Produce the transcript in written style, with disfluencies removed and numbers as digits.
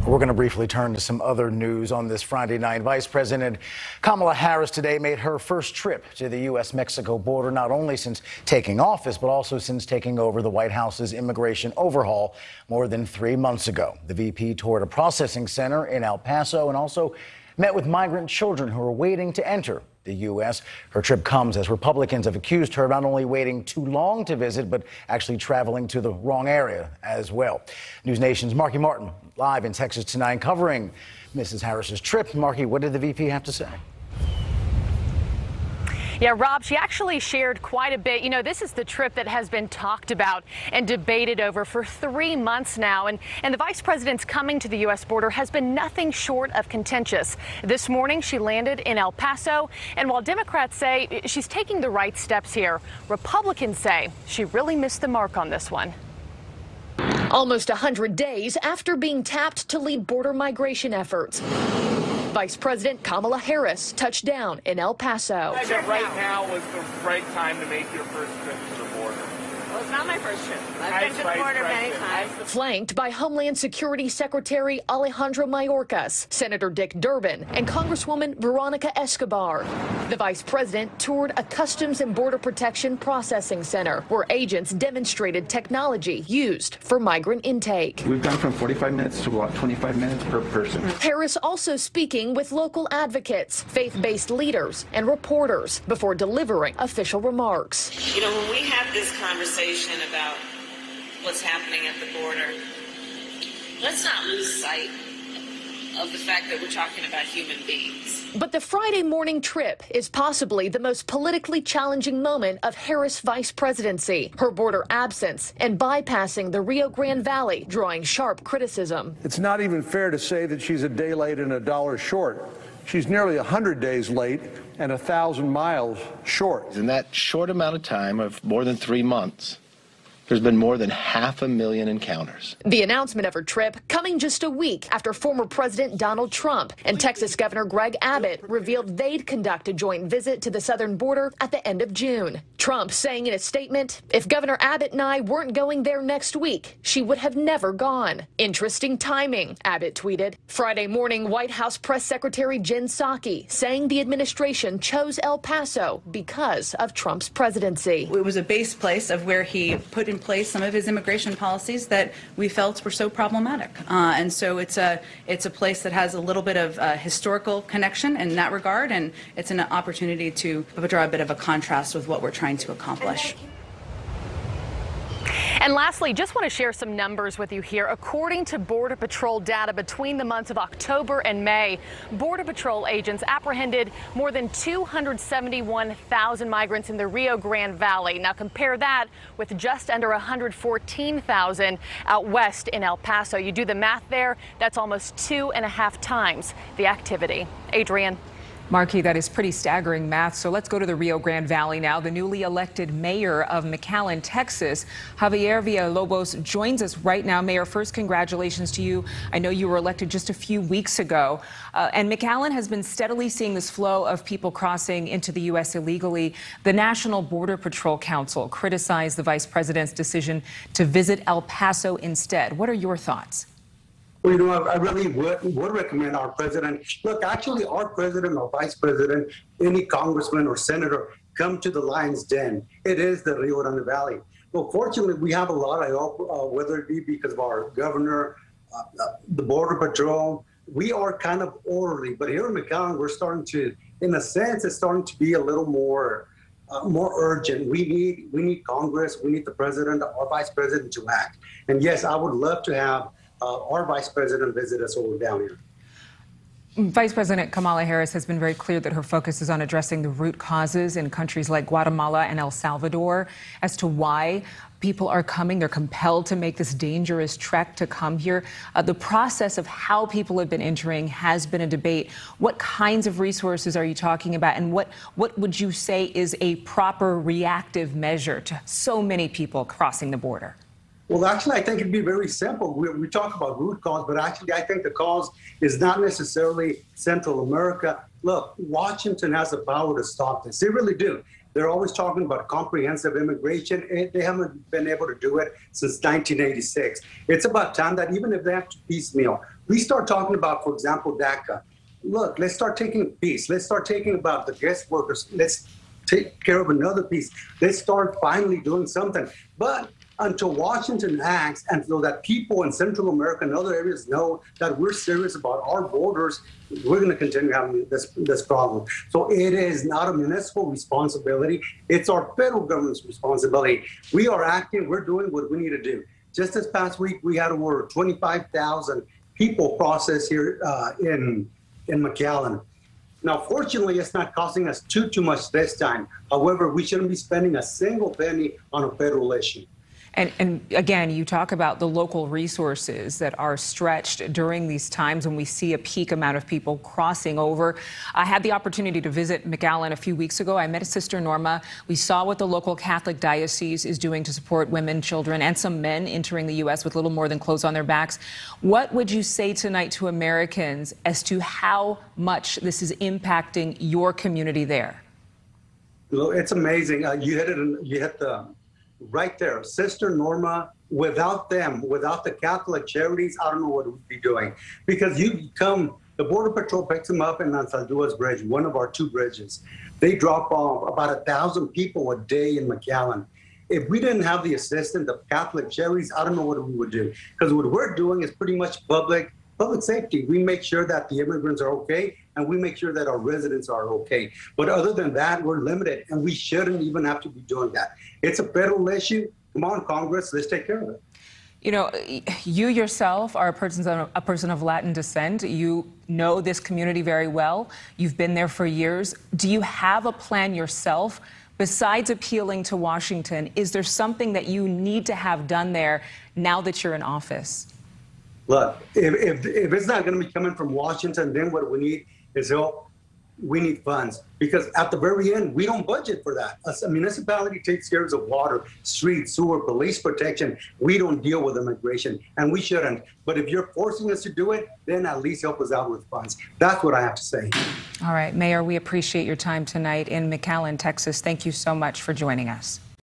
We're going to briefly turn to some other news on this Friday night. Vice President Kamala Harris today made her first trip to the U.S.-Mexico border, not only since taking office, but also since taking over the White House's immigration overhaul more than 3 months ago. The VP toured a processing center in El Paso and also met with migrant children who are waiting to enter the U.S. Her trip comes as Republicans have accused her of not only waiting too long to visit, but actually traveling to the wrong area as well. NewsNation's Marky Martin live in Texas tonight covering Mrs. Harris's trip. Marky, what did the VP have to say? Yeah, Rob, she actually shared quite a bit. You know, this is the trip that has been talked about and debated over for 3 months now. And the vice president's coming to the U.S. border has been nothing short of contentious. This morning, she landed in El Paso. And while Democrats say she's taking the right steps here, Republicans say she really missed the mark on this one. Almost 100 days after being tapped to lead border migration efforts, Vice President Kamala Harris touched down in El Paso. Right now was the right time to make your first trip to the border. Well, it's not my first trip. I've been to the border many times. Flanked by Homeland Security Secretary Alejandro Mayorkas, Senator Dick Durbin, and Congresswoman Veronica Escobar. The vice president toured a Customs and Border Protection processing center where agents demonstrated technology used for migrant intake. We've gone from 45 minutes to about 25 minutes per person. Harris also speaking with local advocates, faith-based leaders, and reporters before delivering official remarks. You know, when we have this conversation about what's happening at the border, let's not lose sight of the fact that we're talking about human beings. But the Friday morning trip is possibly the most politically challenging moment of Harris' vice presidency. Her border absence and bypassing the Rio Grande Valley drawing sharp criticism. It's not even fair to say that she's a day late and $1 short. She's nearly 100 days late and 1,000 miles short. In that short amount of time of more than 3 months, there's been more than 500,000 encounters. The announcement of her trip coming just a week after former President Donald Trump and Texas Governor Greg Abbott revealed they'd conduct a joint visit to the southern border at the end of June. Trump saying in a statement, if Governor Abbott and I weren't going there next week, she would have never gone. Interesting timing, Abbott tweeted. Friday morning, White House Press Secretary Jen Psaki saying the administration chose El Paso because of Trump's presidency. It was a base place of where he put in place some of his immigration policies that we felt were so problematic. And so it's a place that has a little bit of historical connection in that regard, and it's an opportunity to draw a bit of a contrast with what we're trying to accomplish. And lastly, just want to share some numbers with you here. According to Border Patrol data between the months of October and May, Border Patrol agents apprehended more than 271,000 migrants in the Rio Grande Valley. Now compare that with just under 114,000 out west in El Paso. You do the math there, that's almost 2.5 times the activity. Adrian. Marky, that is pretty staggering math. So let's go to the Rio Grande Valley now. The newly elected mayor of McAllen, Texas, Javier Villalobos, joins us right now. Mayor, first, congratulations to you. I know you were elected just a few weeks ago. And McAllen has been steadily seeing this flow of people crossing into the U.S. illegally. The National Border Patrol Council criticized the vice president's decision to visit El Paso instead. What are your thoughts? Well, you know, I really would recommend our president. Look, actually, our president or vice president, any congressman or senator, come to the lion's den. It is the Rio Grande Valley. Well, fortunately, we have a lot, I hope, whether it be because of our governor, the Border Patrol. We are kind of orderly, but here in McAllen, we're starting to, in a sense, it's starting to be a little more urgent. We need Congress, we need the president, our vice president to act. And yes, I would love to have our vice president visit us over down here. Vice President Kamala Harris has been very clear that her focus is on addressing the root causes in countries like Guatemala and El Salvador as to why people are coming. They're compelled to make this dangerous trek to come here. The process of how people have been entering has been a debate. What kinds of resources are you talking about, and what would you say is a proper reactive measure to so many people crossing the border? Well, actually, I think it'd be very simple. We talk about root cause, but actually, I think the cause is not necessarily Central America. Look, Washington has the power to stop this. They really do. They're always talking about comprehensive immigration. They haven't been able to do it since 1986. It's about time that even if they have to piecemeal, we start talking about, for example, DACA. Look, let's start taking a piece. Let's start taking about the guest workers. Let's take care of another piece. Let's start finally doing something. But until Washington acts and so that people in Central America and other areas know that we're serious about our borders, we're going to continue having this problem. So it is not a municipal responsibility. It's our federal government's responsibility. We are acting. We're doing what we need to do. Just this past week, we had over 25,000 people processed here in McAllen. Now, fortunately, it's not costing us too much this time. However, we shouldn't be spending a single penny on a federal issue. And again, you talk about the local resources that are stretched during these times when we see a peak amount of people crossing over. I had the opportunity to visit McAllen a few weeks ago. I met Sister Norma. We saw what the local Catholic diocese is doing to support women, children, and some men entering the U.S. with little more than clothes on their backs. What would you say tonight to Americans as to how much this is impacting your community there? Well, it's amazing. You hit the right there. Sister Norma, without them, without the Catholic charities, I don't know what we'd be doing. Because the Border Patrol picks them up in Mansalduas Bridge, one of our two bridges. They drop off about 1,000 people a day in McAllen. If we didn't have the assistance of Catholic charities, I don't know what we would do. Because what we're doing is pretty much public safety. We make sure that the immigrants are okay, and we make sure that our residents are okay. But other than that, we're limited, and we shouldn't even have to be doing that. It's a federal issue. Come on, Congress, let's take care of it. You know, you yourself are a person of Latin descent. You know this community very well. You've been there for years. Do you have a plan yourself? Besides appealing to Washington, is there something that you need to have done there now that you're in office? Look, if it's not going to be coming from Washington, then what we need is help. We need funds, because at the very end, we don't budget for that. A municipality takes care of water, street, sewer, police protection. We don't deal with immigration, and we shouldn't. But if you're forcing us to do it, then at least help us out with funds. That's what I have to say. All right, Mayor, we appreciate your time tonight in McAllen, Texas. Thank you so much for joining us.